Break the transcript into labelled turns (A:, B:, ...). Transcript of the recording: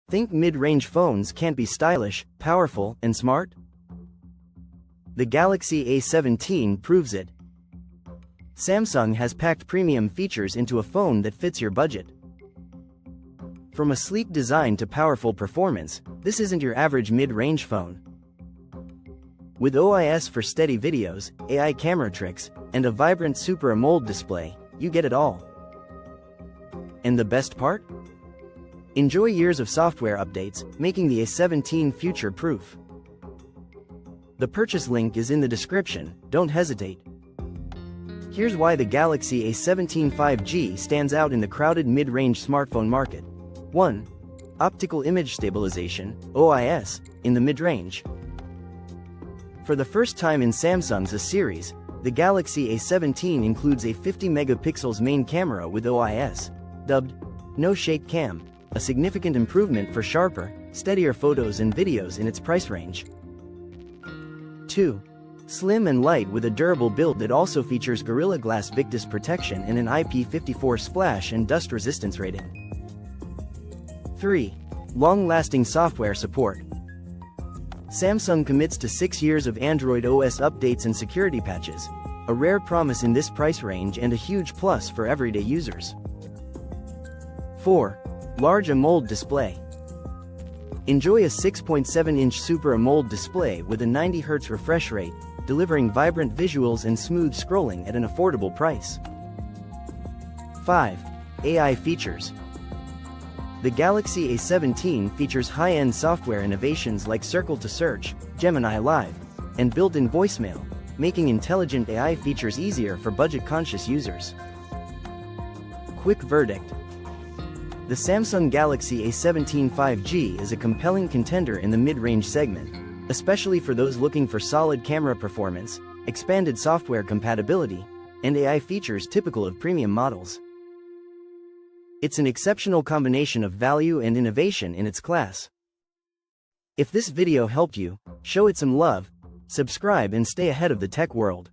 A: Think mid-range phones can't be stylish, powerful, and smart? The Galaxy A17 proves it. Samsung has packed premium features into a phone that fits your budget. From a sleek design to powerful performance, this isn't your average mid-range phone. With OIS for steady videos, AI camera tricks, and a vibrant Super AMOLED display, you get it all. And the best part? Enjoy years of software updates, making the A17 future-proof. The purchase link is in the description, don't hesitate. Here's why the Galaxy A17 5G stands out in the crowded mid-range smartphone market. 1. Optical Image Stabilization, OIS, in the mid-range. For the first time in Samsung's A series, the Galaxy A17 includes a 50 megapixels main camera with OIS, dubbed No Shake Cam, a significant improvement for sharper, steadier photos and videos in its price range. 2. Slim and light with a durable build that also features Gorilla Glass Victus protection and an IP54 splash and dust resistance rating. 3. Long-lasting software support. Samsung commits to 6 years of Android OS updates and security patches, a rare promise in this price range and a huge plus for everyday users. 4. Large AMOLED display. Enjoy a 6.7-inch Super AMOLED display with a 90 Hz refresh rate, delivering vibrant visuals and smooth scrolling at an affordable price. 5. AI features. The Galaxy A17 features high-end software innovations like Circle to Search, Gemini Live, and built-in voicemail, making intelligent AI features easier for budget-conscious users. Quick verdict. The Samsung Galaxy A17 5G is a compelling contender in the mid-range segment, especially for those looking for solid camera performance, expanded software compatibility, and AI features typical of premium models. It's an exceptional combination of value and innovation in its class. If this video helped you, show it some love, subscribe and stay ahead of the tech world.